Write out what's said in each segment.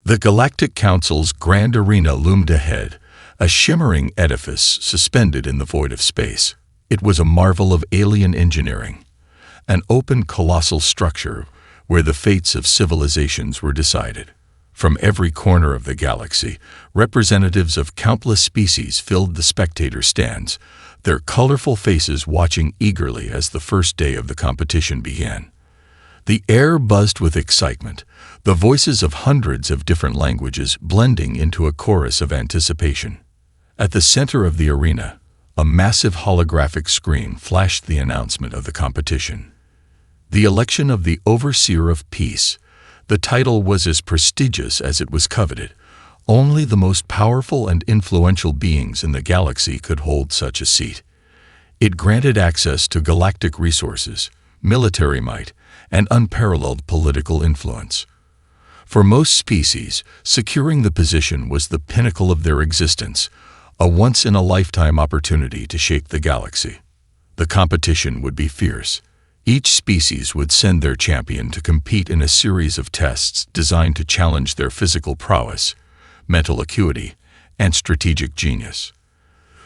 The Galactic Council's grand arena loomed ahead, a shimmering edifice suspended in the void of space. It was a marvel of alien engineering, an open colossal structure where the fates of civilizations were decided. From every corner of the galaxy, representatives of countless species filled the spectator stands, their colorful faces watching eagerly as the first day of the competition began. The air buzzed with excitement, the voices of hundreds of different languages blending into a chorus of anticipation. At the center of the arena, a massive holographic screen flashed the announcement of the competition. The election of the Overseer of Peace. The title was as prestigious as it was coveted. Only the most powerful and influential beings in the galaxy could hold such a seat. It granted access to galactic resources, military might, and unparalleled political influence. For most species, securing the position was the pinnacle of their existence, a once-in-a-lifetime opportunity to shape the galaxy. The competition would be fierce. Each species would send their champion to compete in a series of tests designed to challenge their physical prowess, mental acuity, and strategic genius.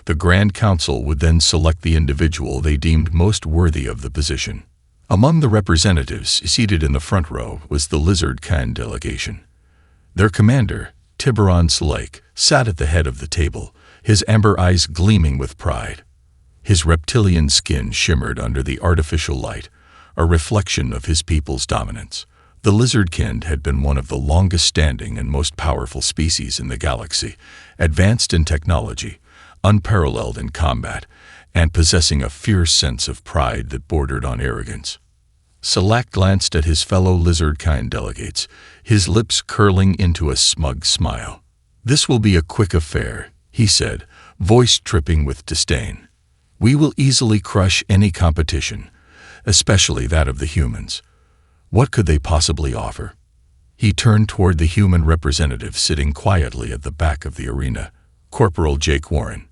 The Grand Council would then select the individual they deemed most worthy of the position. Among the representatives seated in the front row was the Lizardkind delegation. Their commander, Tiburon Slake, sat at the head of the table, his amber eyes gleaming with pride. His reptilian skin shimmered under the artificial light, a reflection of his people's dominance. The Lizardkind had been one of the longest-standing and most powerful species in the galaxy, advanced in technology, unparalleled in combat, and possessing a fierce sense of pride that bordered on arrogance. Salak glanced at his fellow Lizardkind delegates, his lips curling into a smug smile. "This will be a quick affair," he said, voice dripping with disdain. "We will easily crush any competition, especially that of the humans. What could they possibly offer?" He turned toward the human representative sitting quietly at the back of the arena, Corporal Jake Warren.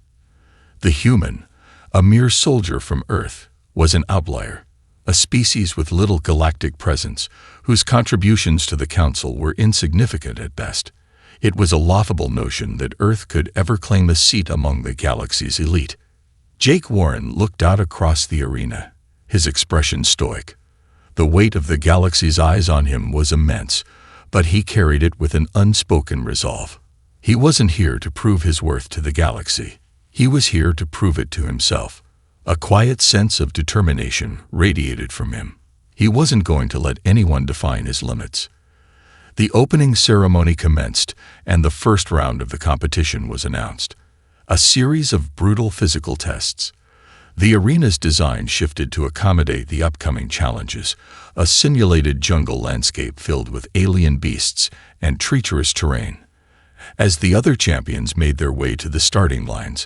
The human, a mere soldier from Earth, was an outlier, a species with little galactic presence, whose contributions to the Council were insignificant at best. It was a laughable notion that Earth could ever claim a seat among the galaxy's elite. Jake Warren looked out across the arena, his expression stoic. The weight of the galaxy's eyes on him was immense, but he carried it with an unspoken resolve. He wasn't here to prove his worth to the galaxy. He was here to prove it to himself. A quiet sense of determination radiated from him. He wasn't going to let anyone define his limits. The opening ceremony commenced, and the first round of the competition was announced. A series of brutal physical tests. The arena's design shifted to accommodate the upcoming challenges, a simulated jungle landscape filled with alien beasts and treacherous terrain. As the other champions made their way to the starting lines,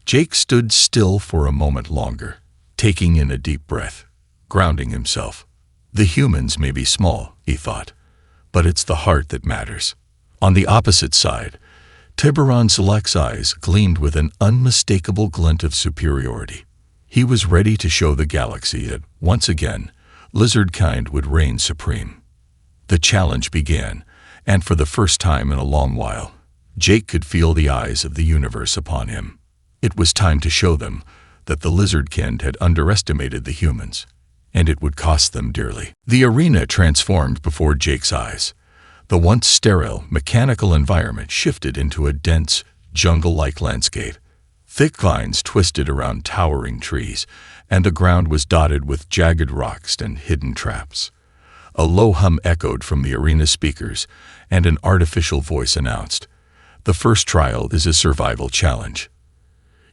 Jake stood still for a moment longer, taking in a deep breath, grounding himself. The humans may be small, he thought, but it's the heart that matters. On the opposite side, Tiburon Slake's eyes gleamed with an unmistakable glint of superiority. He was ready to show the galaxy that, once again, Lizardkind would reign supreme. The challenge began, and for the first time in a long while, Jake could feel the eyes of the universe upon him. It was time to show them that the Lizardkind had underestimated the humans, and it would cost them dearly. The arena transformed before Jake's eyes. The once sterile, mechanical environment shifted into a dense, jungle-like landscape. Thick vines twisted around towering trees, and the ground was dotted with jagged rocks and hidden traps. A low hum echoed from the arena speakers, and an artificial voice announced, "The first trial is a survival challenge.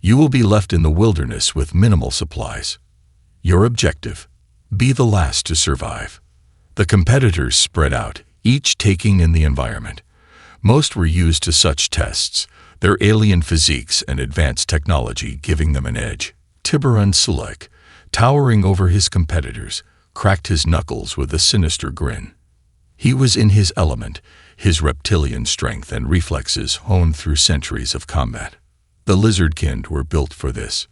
You will be left in the wilderness with minimal supplies. Your objective: be the last to survive." The competitors spread out, each taking in the environment. Most were used to such tests, their alien physiques and advanced technology giving them an edge. Tiburon Slake, towering over his competitors, cracked his knuckles with a sinister grin. He was in his element, his reptilian strength and reflexes honed through centuries of combat. The Lizardkind were built for this.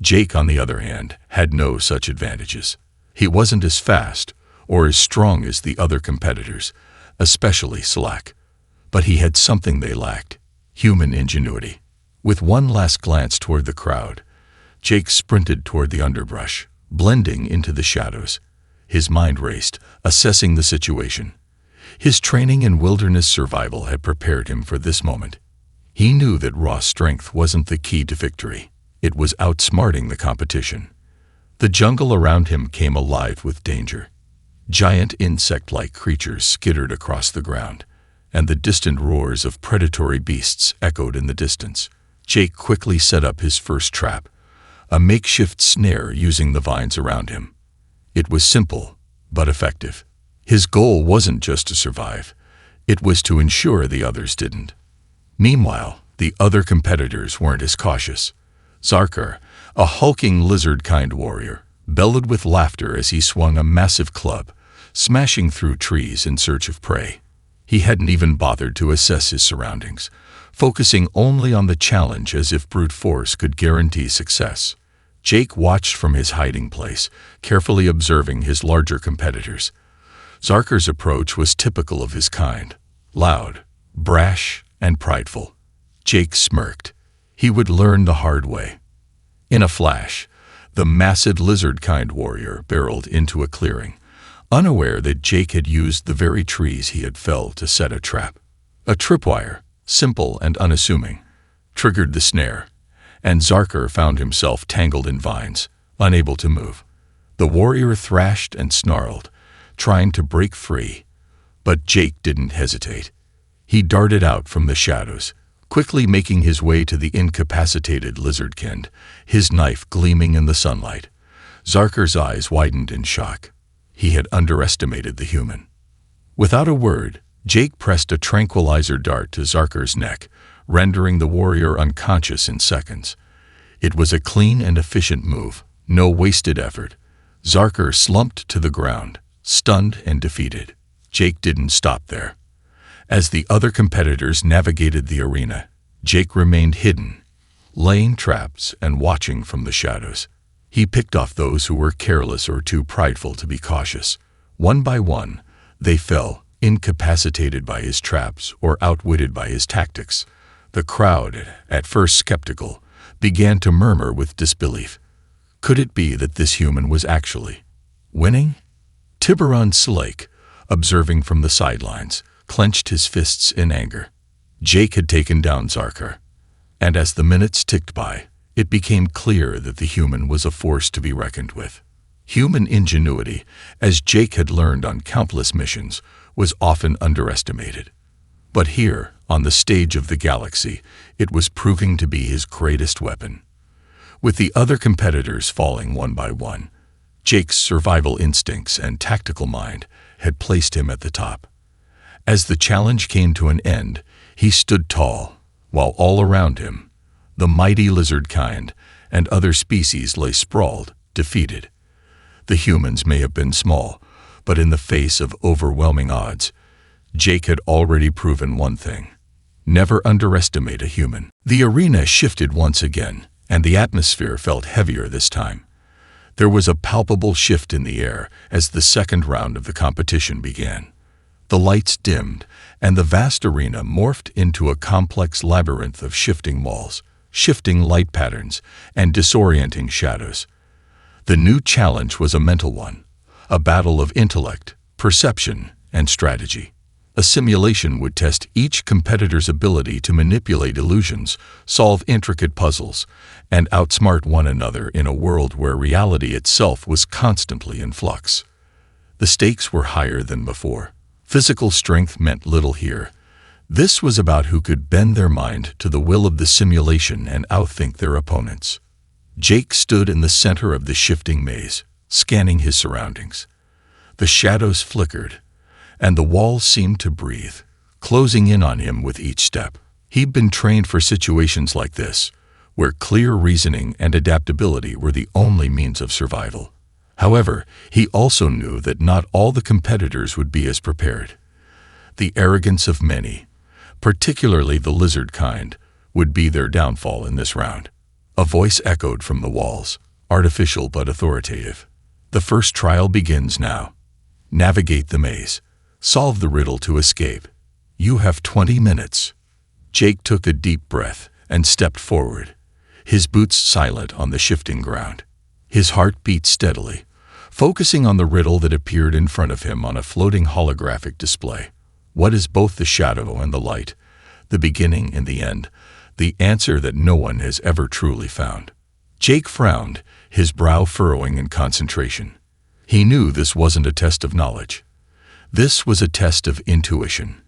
Jake, on the other hand, had no such advantages. He wasn't as fast or as strong as the other competitors, especially Slake. But he had something they lacked: human ingenuity. With one last glance toward the crowd, Jake sprinted toward the underbrush, blending into the shadows. His mind raced, assessing the situation. His training in wilderness survival had prepared him for this moment. He knew that raw strength wasn't the key to victory. It was outsmarting the competition. The jungle around him came alive with danger. Giant insect-like creatures skittered across the ground, and the distant roars of predatory beasts echoed in the distance. Jake quickly set up his first trap, a makeshift snare using the vines around him. It was simple, but effective. His goal wasn't just to survive. It was to ensure the others didn't. Meanwhile, the other competitors weren't as cautious. Zarkar, a hulking lizard-kind warrior, bellowed with laughter as he swung a massive club, smashing through trees in search of prey. He hadn't even bothered to assess his surroundings, focusing only on the challenge as if brute force could guarantee success. Jake watched from his hiding place, carefully observing his larger competitors. Zarkar's approach was typical of his kind: loud, brash, and prideful. Jake smirked. He would learn the hard way. In a flash, the massive lizard-kind warrior barreled into a clearing, unaware that Jake had used the very trees he had felled to set a trap. A tripwire, simple and unassuming, triggered the snare, and Zarkar found himself tangled in vines, unable to move. The warrior thrashed and snarled, trying to break free, but Jake didn't hesitate. He darted out from the shadows, quickly making his way to the incapacitated Lizardkind, his knife gleaming in the sunlight. Zarkar's eyes widened in shock. He had underestimated the human. Without a word, Jake pressed a tranquilizer dart to Zarkar's neck, rendering the warrior unconscious in seconds. It was a clean and efficient move, no wasted effort. Zarkar slumped to the ground, stunned and defeated. Jake didn't stop there. As the other competitors navigated the arena, Jake remained hidden, laying traps and watching from the shadows. He picked off those who were careless or too prideful to be cautious. One by one, they fell, incapacitated by his traps or outwitted by his tactics. The crowd, at first skeptical, began to murmur with disbelief. Could it be that this human was actually winning? Tiburon Slake, observing from the sidelines, clenched his fists in anger. Jake had taken down Zarkar, and as the minutes ticked by, it became clear that the human was a force to be reckoned with. Human ingenuity, as Jake had learned on countless missions, was often underestimated. But here, on the stage of the galaxy, it was proving to be his greatest weapon. With the other competitors falling one by one, Jake's survival instincts and tactical mind had placed him at the top. As the challenge came to an end, he stood tall, while all around him, the mighty Lizardkind and other species lay sprawled, defeated. The humans may have been small, but in the face of overwhelming odds, Jake had already proven one thing: never underestimate a human. The arena shifted once again, and the atmosphere felt heavier this time. There was a palpable shift in the air as the second round of the competition began. The lights dimmed, and the vast arena morphed into a complex labyrinth of shifting walls, shifting light patterns, and disorienting shadows. The new challenge was a mental one, a battle of intellect, perception, and strategy. A simulation would test each competitor's ability to manipulate illusions, solve intricate puzzles, and outsmart one another in a world where reality itself was constantly in flux. The stakes were higher than before. Physical strength meant little here. This was about who could bend their mind to the will of the simulation and outthink their opponents. Jake stood in the center of the shifting maze, scanning his surroundings. The shadows flickered, and the walls seemed to breathe, closing in on him with each step. He'd been trained for situations like this, where clear reasoning and adaptability were the only means of survival. However, he also knew that not all the competitors would be as prepared. The arrogance of many, particularly the Lizardkind, would be their downfall in this round. A voice echoed from the walls, artificial but authoritative. The first trial begins now. Navigate the maze. Solve the riddle to escape. You have 20 minutes. Jake took a deep breath and stepped forward, his boots silent on the shifting ground. His heart beat steadily, focusing on the riddle that appeared in front of him on a floating holographic display. What is both the shadow and the light, the beginning and the end, the answer that no one has ever truly found? Jake frowned, his brow furrowing in concentration. He knew this wasn't a test of knowledge. This was a test of intuition.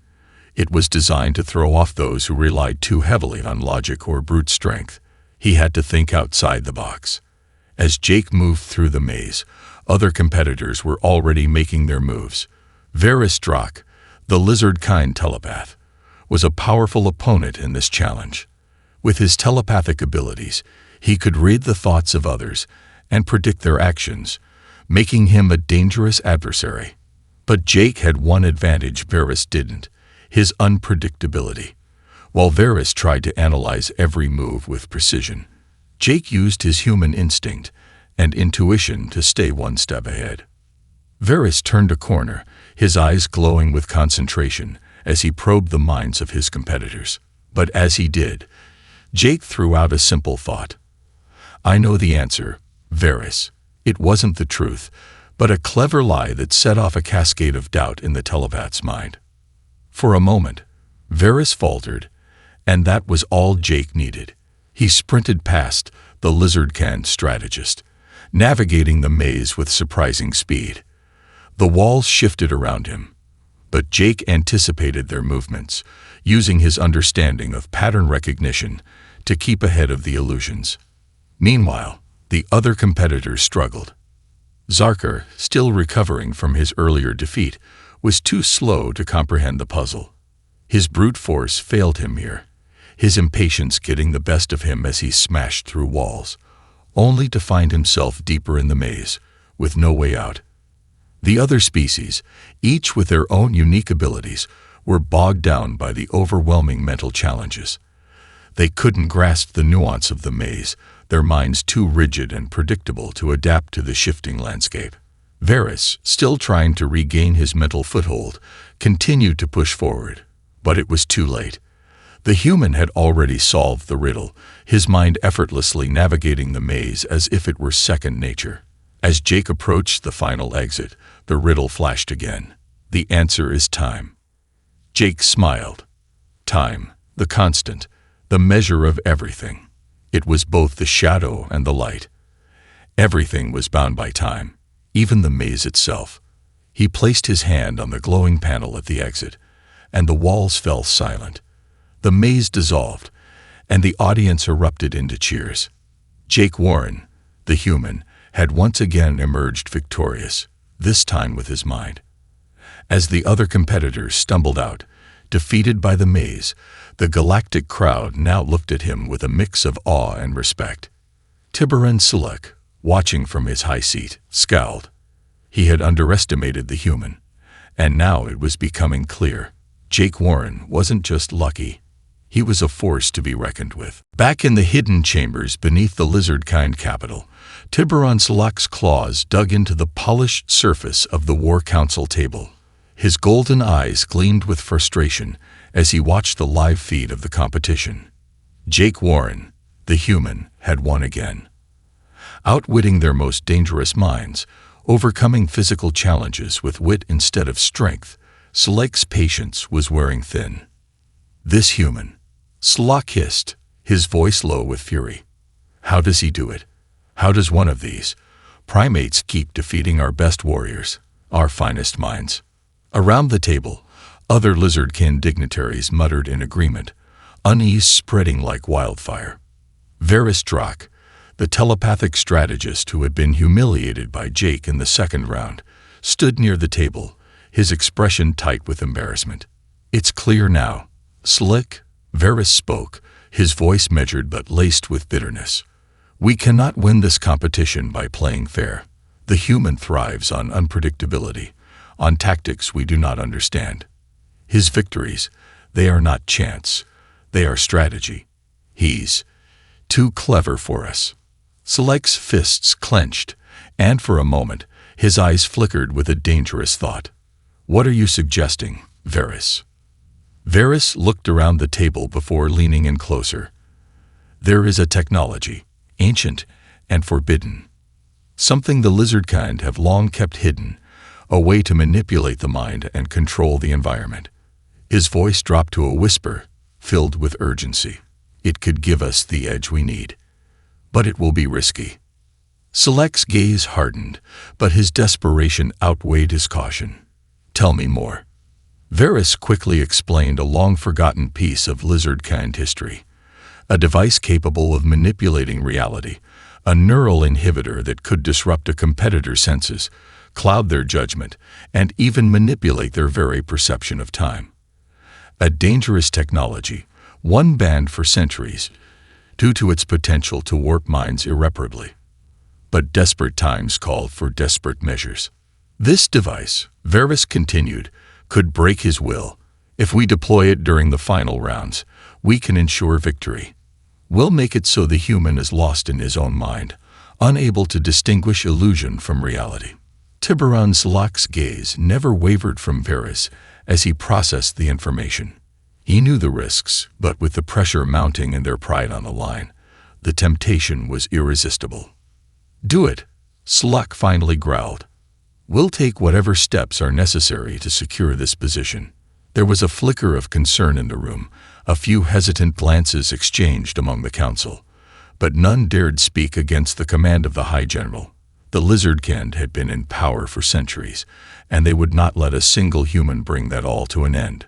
It was designed to throw off those who relied too heavily on logic or brute strength. He had to think outside the box. As Jake moved through the maze, other competitors were already making their moves. Varys Drak, the Lizardkind telepath, was a powerful opponent in this challenge. With his telepathic abilities, he could read the thoughts of others and predict their actions, making him a dangerous adversary. But Jake had one advantage Varys didn't: his unpredictability. While Varys tried to analyze every move with precision, Jake used his human instinct and intuition to stay one step ahead. Varys turned a corner, his eyes glowing with concentration as he probed the minds of his competitors. But as he did, Jake threw out a simple thought. I know the answer, Varys. It wasn't the truth, but a clever lie that set off a cascade of doubt in the telepath's mind. For a moment, Varys faltered, and that was all Jake needed. He sprinted past the Lizardkind strategist, navigating the maze with surprising speed. The walls shifted around him, but Jake anticipated their movements, using his understanding of pattern recognition to keep ahead of the illusions. Meanwhile, the other competitors struggled. Zarkar, still recovering from his earlier defeat, was too slow to comprehend the puzzle. His brute force failed him here, his impatience getting the best of him as he smashed through walls, only to find himself deeper in the maze, with no way out. The other species, each with their own unique abilities, were bogged down by the overwhelming mental challenges. They couldn't grasp the nuance of the maze, their minds too rigid and predictable to adapt to the shifting landscape. Varys, still trying to regain his mental foothold, continued to push forward, but it was too late. The human had already solved the riddle, his mind effortlessly navigating the maze as if it were second nature. As Jake approached the final exit, the riddle flashed again. The answer is time. Jake smiled. Time, the constant, the measure of everything. It was both the shadow and the light. Everything was bound by time, even the maze itself. He placed his hand on the glowing panel at the exit, and the walls fell silent. The maze dissolved, and the audience erupted into cheers. Jake Warren, the human, had once again emerged victorious, this time with his mind. As the other competitors stumbled out, defeated by the maze, the Galactic crowd now looked at him with a mix of awe and respect. Tiburon Select, watching from his high seat, scowled. He had underestimated the human, and now it was becoming clear. Jake Warren wasn't just lucky. He was a force to be reckoned with. Back in the hidden chambers beneath the Lizardkind capital, Tiburon Select's claws dug into the polished surface of the War Council table. His golden eyes gleamed with frustration as he watched the live feed of the competition. Jake Warren, the human, had won again. Outwitting their most dangerous minds, overcoming physical challenges with wit instead of strength, Select's patience was wearing thin. This human, Select hissed, his voice low with fury. How does he do it? How does one of these primates keep defeating our best warriors, our finest minds? Around the table, other Lizardkind dignitaries muttered in agreement, unease spreading like wildfire. Varys Drak, the telepathic strategist who had been humiliated by Jake in the second round, stood near the table, his expression tight with embarrassment. It's clear now. Slick, Varys spoke, his voice measured but laced with bitterness. We cannot win this competition by playing fair. The human thrives on unpredictability, on tactics we do not understand. His victories, they are not chance, they are strategy. He's too clever for us. Select's fists clenched, and for a moment, his eyes flickered with a dangerous thought. What are you suggesting, Varys? Varys looked around the table before leaning in closer. There is a technology, ancient and forbidden. Something the Lizardkind have long kept hidden, a way to manipulate the mind and control the environment. His voice dropped to a whisper, filled with urgency. It could give us the edge we need. But it will be risky. Select's gaze hardened, but his desperation outweighed his caution. Tell me more. Varys quickly explained a long-forgotten piece of Lizardkind history. A device capable of manipulating reality, a neural inhibitor that could disrupt a competitor's senses, cloud their judgment, and even manipulate their very perception of time. A dangerous technology, one banned for centuries, due to its potential to warp minds irreparably. But desperate times called for desperate measures. This device, Varys continued, could break his will. If we deploy it during the final rounds, we can ensure victory. We'll make it so the human is lost in his own mind, unable to distinguish illusion from reality. Tiburon Selach's gaze never wavered from Varys as he processed the information. He knew the risks, but with the pressure mounting and their pride on the line, the temptation was irresistible. Do it, Selach finally growled. We'll take whatever steps are necessary to secure this position. There was a flicker of concern in the room, a few hesitant glances exchanged among the council, but none dared speak against the command of the High General. The Lizardkind had been in power for centuries, and they would not let a single human bring that all to an end.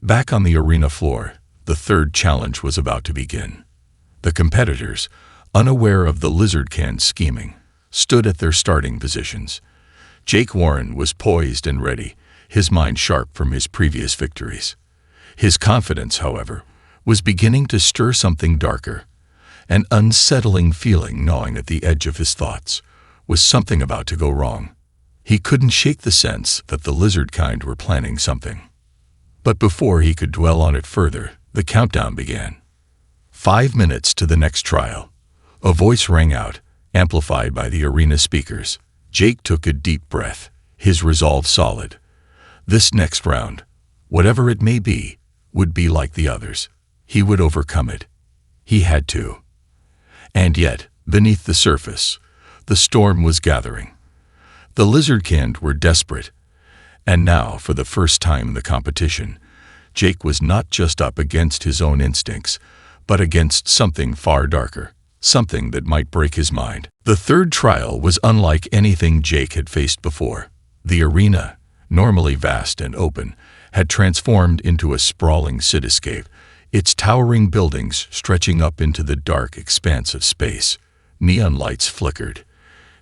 Back on the arena floor, the third challenge was about to begin. The competitors, unaware of the Lizardkind's scheming, stood at their starting positions. Jake Warren was poised and ready, his mind sharp from his previous victories. His confidence, however, was beginning to stir something darker. An unsettling feeling gnawing at the edge of his thoughts. Was something about to go wrong? He couldn't shake the sense that the Lizardkind were planning something. But before he could dwell on it further, the countdown began. 5 minutes to the next trial. A voice rang out, amplified by the arena speakers. Jake took a deep breath, his resolve solid. This next round, whatever it may be, would be like the others. He would overcome it. He had to. And yet, beneath the surface, the storm was gathering. The Lizardkind were desperate. And now, for the first time in the competition, Jake was not just up against his own instincts, but against something far darker, something that might break his mind. The third trial was unlike anything Jake had faced before. The arena, normally vast and open, had transformed into a sprawling cityscape, its towering buildings stretching up into the dark expanse of space. Neon lights flickered,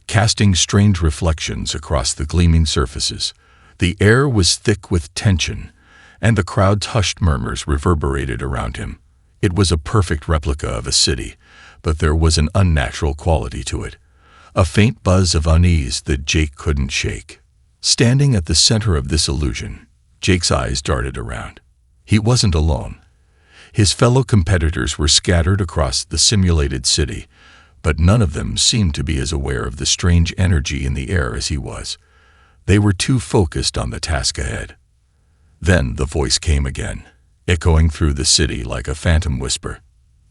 casting strange reflections across the gleaming surfaces. The air was thick with tension, and the crowd's hushed murmurs reverberated around him. It was a perfect replica of a city, but there was an unnatural quality to it, a faint buzz of unease that Jake couldn't shake. Standing at the center of this illusion, Jake's eyes darted around. He wasn't alone. His fellow competitors were scattered across the simulated city, but none of them seemed to be as aware of the strange energy in the air as he was. They were too focused on the task ahead. Then the voice came again, echoing through the city like a phantom whisper.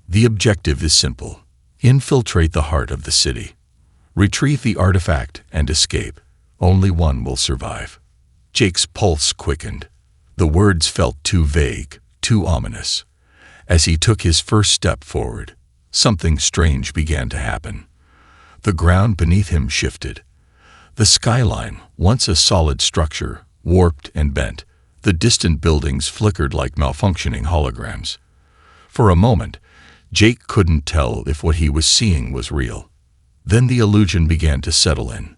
The objective is simple. Infiltrate the heart of the city. Retrieve the artifact and escape. Only one will survive. Jake's pulse quickened. The words felt too vague, too ominous. As he took his first step forward, something strange began to happen. The ground beneath him shifted. The skyline, once a solid structure, warped and bent. The distant buildings flickered like malfunctioning holograms. For a moment, Jake couldn't tell if what he was seeing was real. Then the illusion began to settle in.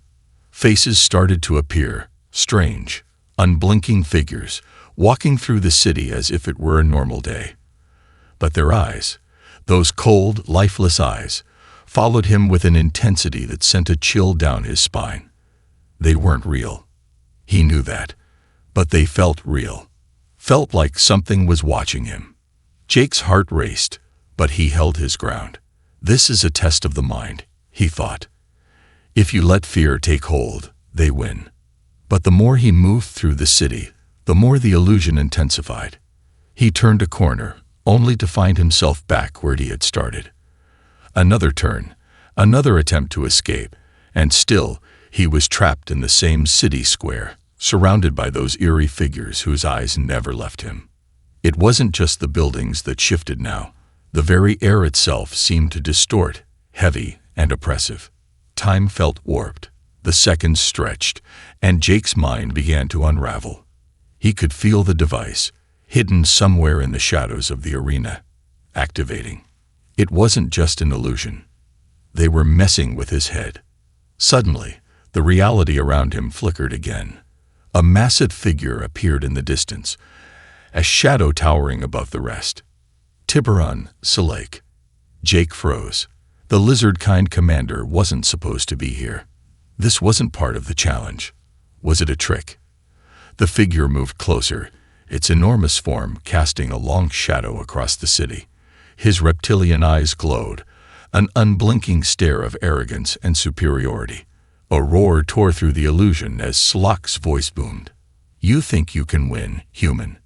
Faces started to appear, strange, unblinking figures, walking through the city as if it were a normal day. But their eyes, those cold, lifeless eyes, followed him with an intensity that sent a chill down his spine. They weren't real. He knew that. But they felt real. Felt like something was watching him. Jake's heart raced, but he held his ground. This is a test of the mind, he thought. If you let fear take hold, they win. But the more he moved through the city, the more the illusion intensified. He turned a corner, only to find himself back where he had started. Another turn, another attempt to escape, and still he was trapped in the same city square, surrounded by those eerie figures whose eyes never left him. It wasn't just the buildings that shifted now. The very air itself seemed to distort, heavy and oppressive. Time felt warped. The seconds stretched, and Jake's mind began to unravel. He could feel the device, hidden somewhere in the shadows of the arena, activating. It wasn't just an illusion. They were messing with his head. Suddenly, the reality around him flickered again. A massive figure appeared in the distance, a shadow towering above the rest. Tiburon Salake. Jake froze. The Lizardkind commander wasn't supposed to be here. This wasn't part of the challenge. Was it a trick? The figure moved closer, its enormous form casting a long shadow across the city. His reptilian eyes glowed, an unblinking stare of arrogance and superiority. A roar tore through the illusion as Slock's voice boomed. "You think you can win, human?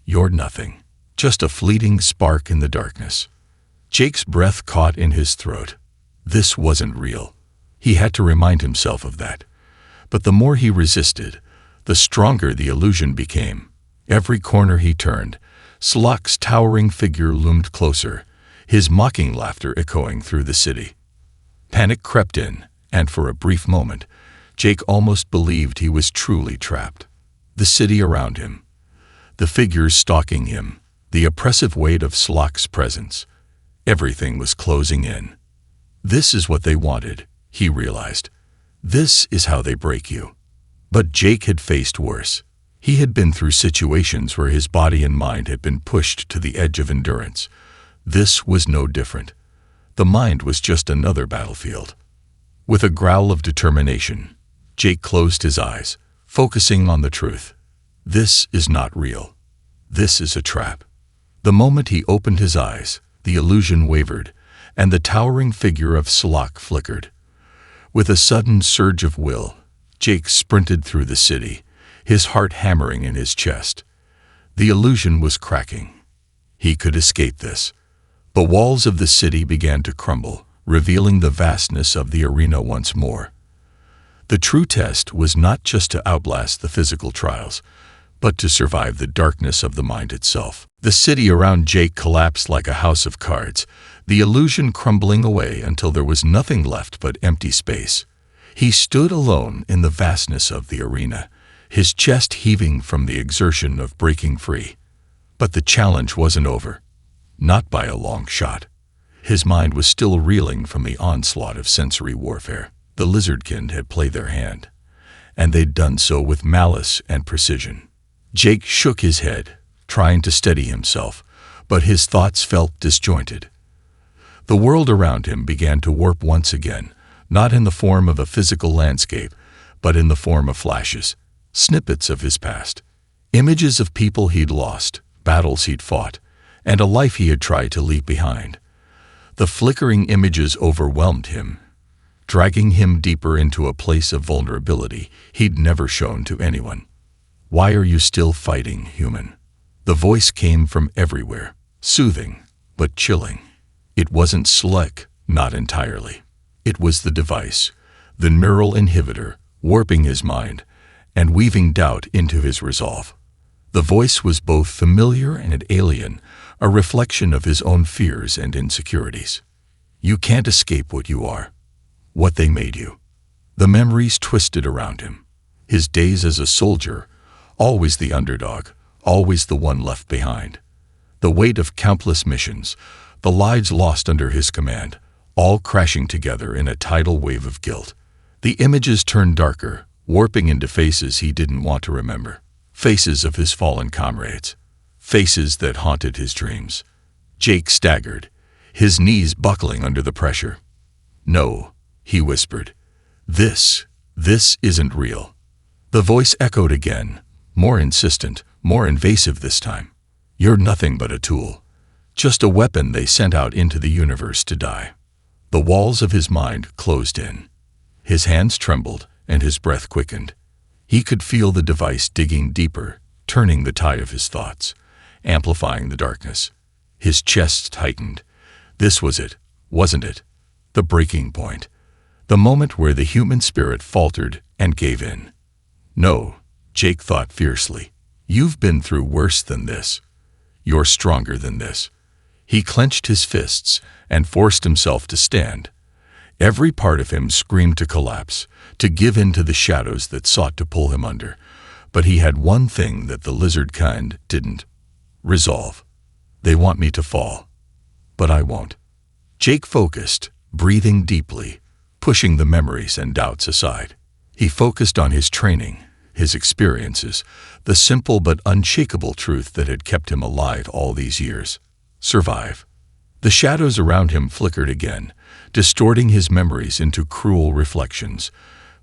You're nothing. Just a fleeting spark in the darkness." Jake's breath caught in his throat. This wasn't real. He had to remind himself of that. But the more he resisted, the stronger the illusion became. Every corner he turned, Slock's towering figure loomed closer, his mocking laughter echoing through the city. Panic crept in, and for a brief moment, Jake almost believed he was truly trapped. The city around him, the figures stalking him, the oppressive weight of Slock's presence. Everything was closing in. This is what they wanted, he realized. This is how they break you. But Jake had faced worse. He had been through situations where his body and mind had been pushed to the edge of endurance. This was no different. The mind was just another battlefield. With a growl of determination, Jake closed his eyes, focusing on the truth. This is not real. This is a trap. The moment he opened his eyes, the illusion wavered, and the towering figure of Slock flickered. With a sudden surge of will, Jake sprinted through the city, his heart hammering in his chest. The illusion was cracking. He could escape this. The walls of the city began to crumble, revealing the vastness of the arena once more. The true test was not just to outlast the physical trials, but to survive the darkness of the mind itself. The city around Jake collapsed like a house of cards, the illusion crumbling away until there was nothing left but empty space. He stood alone in the vastness of the arena, his chest heaving from the exertion of breaking free. But the challenge wasn't over. Not by a long shot. His mind was still reeling from the onslaught of sensory warfare. The Lizardkind had played their hand, and they'd done so with malice and precision. Jake shook his head, trying to steady himself, but his thoughts felt disjointed. The world around him began to warp once again, not in the form of a physical landscape, but in the form of flashes, snippets of his past, images of people he'd lost, battles he'd fought, and a life he had tried to leave behind. The flickering images overwhelmed him, dragging him deeper into a place of vulnerability he'd never shown to anyone. "Why are you still fighting, human?" The voice came from everywhere, soothing, but chilling. It wasn't slick, not entirely. It was the device, the neural inhibitor, warping his mind and weaving doubt into his resolve. The voice was both familiar and alien, a reflection of his own fears and insecurities. "You can't escape what you are, what they made you." The memories twisted around him. His days as a soldier, always the underdog, always the one left behind. The weight of countless missions, the lives lost under his command, all crashing together in a tidal wave of guilt. The images turned darker, warping into faces he didn't want to remember. Faces of his fallen comrades. Faces that haunted his dreams. Jake staggered, his knees buckling under the pressure. "No," he whispered. This isn't real." The voice echoed again, more insistent, more invasive this time. "You're nothing but a tool. Just a weapon they sent out into the universe to die." The walls of his mind closed in. His hands trembled and his breath quickened. He could feel the device digging deeper, turning the tide of his thoughts. amplifying the darkness. His chest tightened. This was it, wasn't it? The breaking point. The moment where the human spirit faltered and gave in. No, Jake thought fiercely. You've been through worse than this. You're stronger than this. He clenched his fists and forced himself to stand. Every part of him screamed to collapse, to give in to the shadows that sought to pull him under. But he had one thing that the Lizardkind didn't. Resolve. They want me to fall. But I won't. Jake focused, breathing deeply, pushing the memories and doubts aside. He focused on his training, his experiences, the simple but unshakable truth that had kept him alive all these years. Survive. The shadows around him flickered again, distorting his memories into cruel reflections.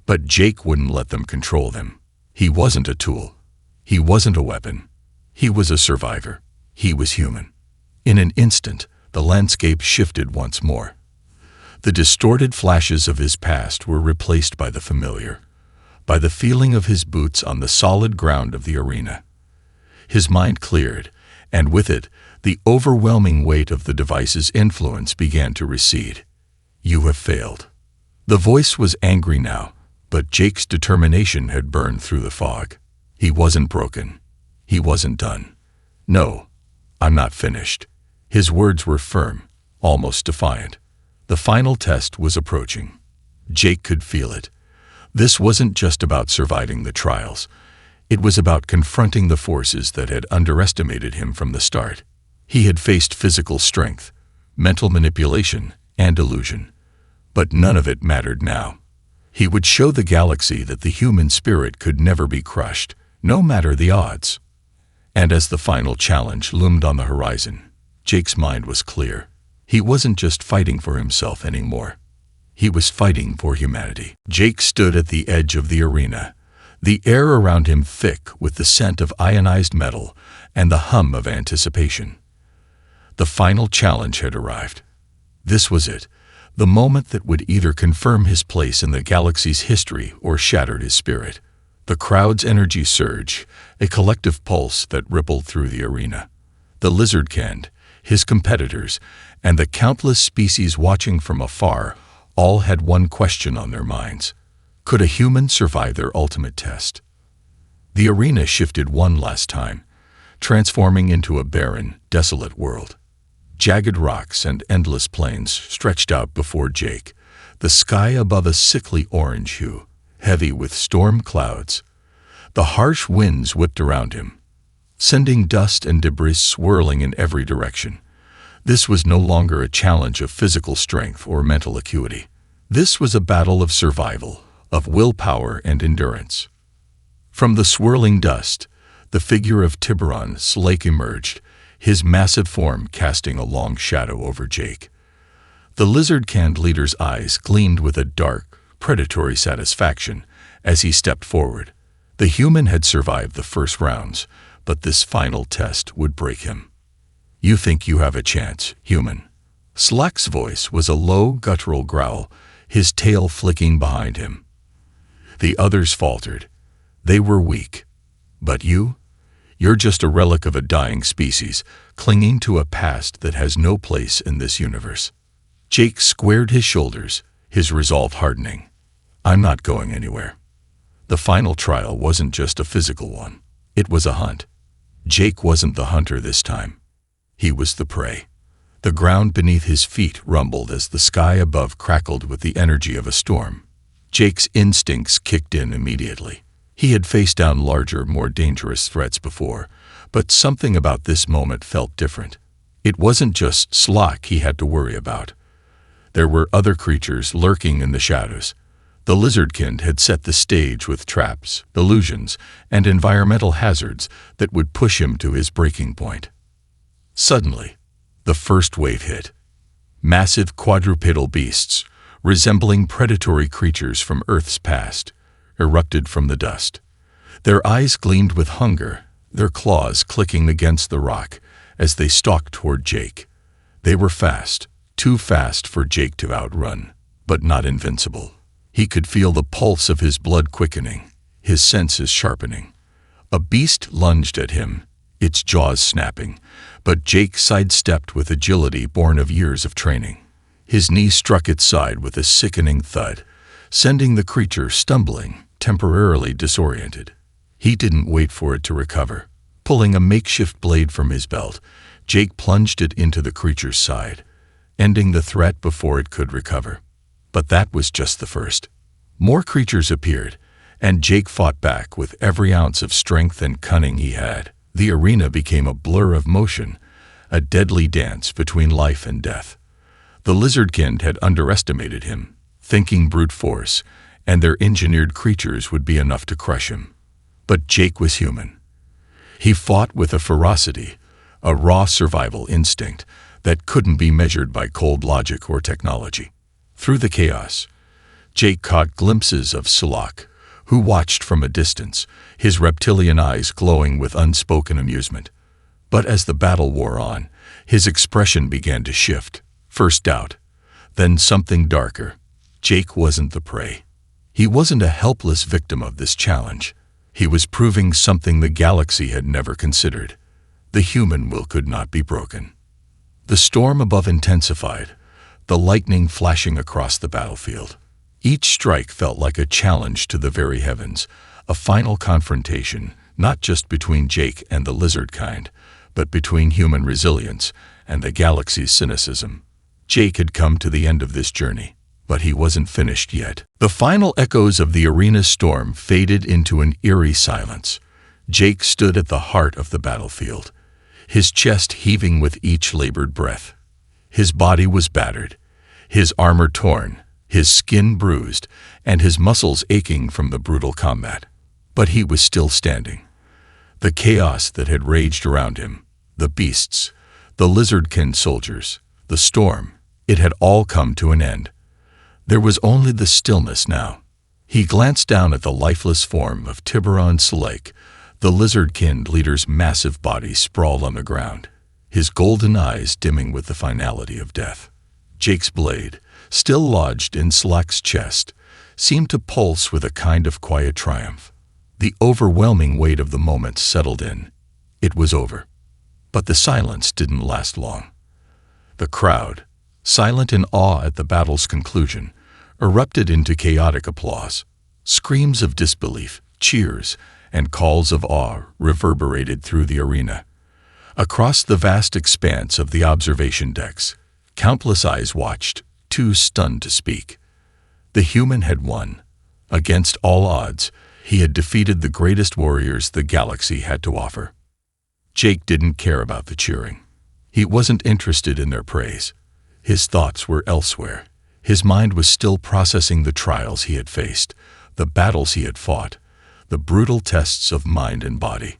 But Jake wouldn't let them control them. He wasn't a tool. He wasn't a weapon. He was a survivor. He was human. In an instant, the landscape shifted once more. The distorted flashes of his past were replaced by the familiar, by the feeling of his boots on the solid ground of the arena. His mind cleared, and with it, the overwhelming weight of the device's influence began to recede. You have failed. The voice was angry now, but Jake's determination had burned through the fog. He wasn't broken. He wasn't done. No, I'm not finished. His words were firm, almost defiant. The final test was approaching. Jake could feel it. This wasn't just about surviving the trials. It was about confronting the forces that had underestimated him from the start. He had faced physical strength, mental manipulation, and illusion. But none of it mattered now. He would show the galaxy that the human spirit could never be crushed, no matter the odds. And as the final challenge loomed on the horizon, Jake's mind was clear. He wasn't just fighting for himself anymore. He was fighting for humanity. Jake stood at the edge of the arena, the air around him thick with the scent of ionized metal and the hum of anticipation. The final challenge had arrived. This was it, the moment that would either confirm his place in the galaxy's history or shatter his spirit. The crowd's energy surged, a collective pulse that rippled through the arena. The Lizardkind, his competitors, and the countless species watching from afar all had one question on their minds. Could a human survive their ultimate test? The arena shifted one last time, transforming into a barren, desolate world. Jagged rocks and endless plains stretched out before Jake, the sky above a sickly orange hue, heavy with storm clouds. The harsh winds whipped around him, sending dust and debris swirling in every direction. This was no longer a challenge of physical strength or mental acuity. This was a battle of survival, of willpower and endurance. From the swirling dust, the figure of Tiburon Slake emerged, his massive form casting a long shadow over Jake. The Lizardkind leader's eyes gleamed with a dark, predatory satisfaction as he stepped forward. The human had survived the first rounds, but this final test would break him. You think you have a chance, human. Slack's voice was a low, guttural growl, his tail flicking behind him. The others faltered. They were weak. But you? You're just a relic of a dying species, clinging to a past that has no place in this universe. Jake squared his shoulders, his resolve hardening. I'm not going anywhere. The final trial wasn't just a physical one. It was a hunt. Jake wasn't the hunter this time. He was the prey. The ground beneath his feet rumbled as the sky above crackled with the energy of a storm. Jake's instincts kicked in immediately. He had faced down larger, more dangerous threats before, but something about this moment felt different. It wasn't just Slack he had to worry about. There were other creatures lurking in the shadows. The Lizardkind had set the stage with traps, illusions, and environmental hazards that would push him to his breaking point. Suddenly, the first wave hit. Massive quadrupedal beasts, resembling predatory creatures from Earth's past, erupted from the dust. Their eyes gleamed with hunger, their claws clicking against the rock as they stalked toward Jake. They were fast, too fast for Jake to outrun, but not invincible. He could feel the pulse of his blood quickening, his senses sharpening. A beast lunged at him, its jaws snapping, but Jake sidestepped with agility born of years of training. His knee struck its side with a sickening thud, sending the creature stumbling, temporarily disoriented. He didn't wait for it to recover. Pulling a makeshift blade from his belt, Jake plunged it into the creature's side, ending the threat before it could recover. But that was just the first. More creatures appeared, and Jake fought back with every ounce of strength and cunning he had. The arena became a blur of motion, a deadly dance between life and death. The Lizardkind had underestimated him, thinking brute force and their engineered creatures would be enough to crush him. But Jake was human. He fought with a ferocity, a raw survival instinct that couldn't be measured by cold logic or technology. Through the chaos, Jake caught glimpses of Sulak, who watched from a distance, his reptilian eyes glowing with unspoken amusement. But as the battle wore on, his expression began to shift. First doubt, then something darker. Jake wasn't the prey. He wasn't a helpless victim of this challenge. He was proving something the galaxy had never considered. The human will could not be broken. The storm above intensified, the lightning flashing across the battlefield. Each strike felt like a challenge to the very heavens, a final confrontation, not just between Jake and the Lizardkind, but between human resilience and the galaxy's cynicism. Jake had come to the end of this journey, but he wasn't finished yet. The final echoes of the arena's storm faded into an eerie silence. Jake stood at the heart of the battlefield, his chest heaving with each labored breath. His body was battered, his armor torn, his skin bruised, and his muscles aching from the brutal combat. But he was still standing. The chaos that had raged around him, the beasts, the Lizardkind soldiers, the storm, it had all come to an end. There was only the stillness now. He glanced down at the lifeless form of Tiburon Selake, the Lizardkind leader's massive body sprawled on the ground, his golden eyes dimming with the finality of death. Jake's blade, still lodged in Selak's chest, seemed to pulse with a kind of quiet triumph. The overwhelming weight of the moment settled in. It was over. But the silence didn't last long. The crowd, silent in awe at the battle's conclusion, erupted into chaotic applause. Screams of disbelief, cheers, and calls of awe reverberated through the arena. Across the vast expanse of the observation decks, countless eyes watched, too stunned to speak. The human had won. Against all odds, he had defeated the greatest warriors the galaxy had to offer. Jake didn't care about the cheering. He wasn't interested in their praise. His thoughts were elsewhere. His mind was still processing the trials he had faced, the battles he had fought, the brutal tests of mind and body.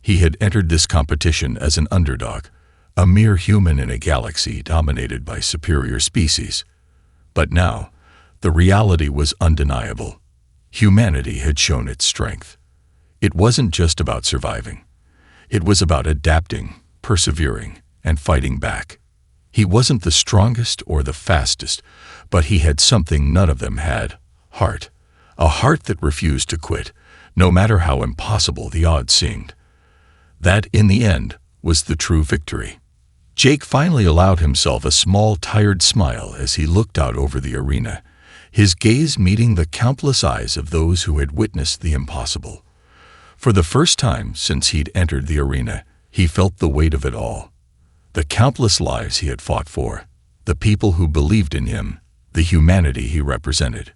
He had entered this competition as an underdog, a mere human in a galaxy dominated by superior species. But now, the reality was undeniable. Humanity had shown its strength. It wasn't just about surviving. It was about adapting, persevering, and fighting back. He wasn't the strongest or the fastest, but he had something none of them had: heart. A heart that refused to quit, no matter how impossible the odds seemed. That, in the end, was the true victory. Jake finally allowed himself a small, tired smile as he looked out over the arena, his gaze meeting the countless eyes of those who had witnessed the impossible. For the first time since he'd entered the arena, he felt the weight of it all. The countless lives he had fought for, the people who believed in him, the humanity he represented.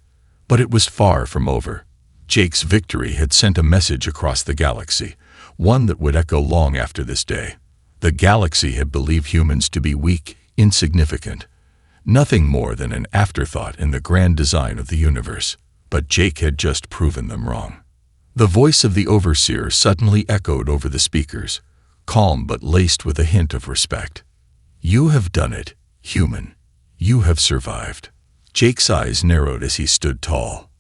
But it was far from over. Jake's victory had sent a message across the galaxy, one that would echo long after this day. The galaxy had believed humans to be weak, insignificant, nothing more than an afterthought in the grand design of the universe. But Jake had just proven them wrong. The voice of the overseer suddenly echoed over the speakers, calm but laced with a hint of respect. "You have done it, human. You have survived." Jake's eyes narrowed as he stood tall.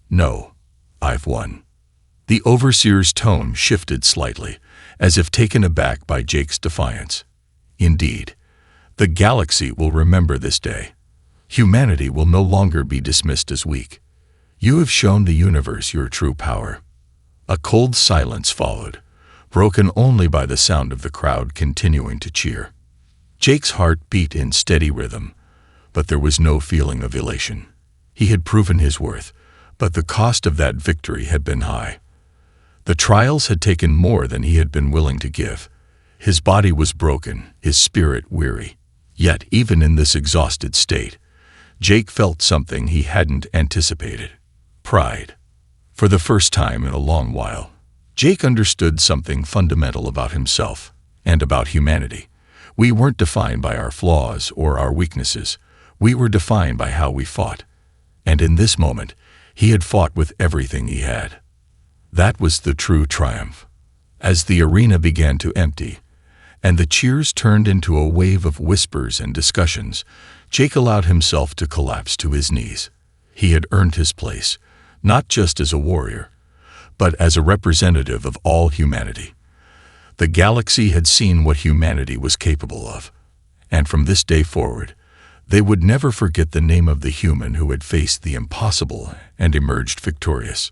"No, I've won." The overseer's tone shifted slightly, as if taken aback by Jake's defiance. "Indeed, the galaxy will remember this day. Humanity will no longer be dismissed as weak. You have shown the universe your true power." A cold silence followed, broken only by the sound of the crowd continuing to cheer. Jake's heart beat in steady rhythm, but there was no feeling of elation. He had proven his worth, but the cost of that victory had been high. The trials had taken more than he had been willing to give. His body was broken, his spirit weary. Yet, even in this exhausted state, Jake felt something he hadn't anticipated: pride. For the first time in a long while, Jake understood something fundamental about himself and about humanity. We weren't defined by our flaws or our weaknesses. We were defined by how we fought. And in this moment, he had fought with everything he had. That was the true triumph. As the arena began to empty, and the cheers turned into a wave of whispers and discussions, Jake allowed himself to collapse to his knees. He had earned his place, not just as a warrior, but as a representative of all humanity. The galaxy had seen what humanity was capable of, and from this day forward, they would never forget the name of the human who had faced the impossible and emerged victorious.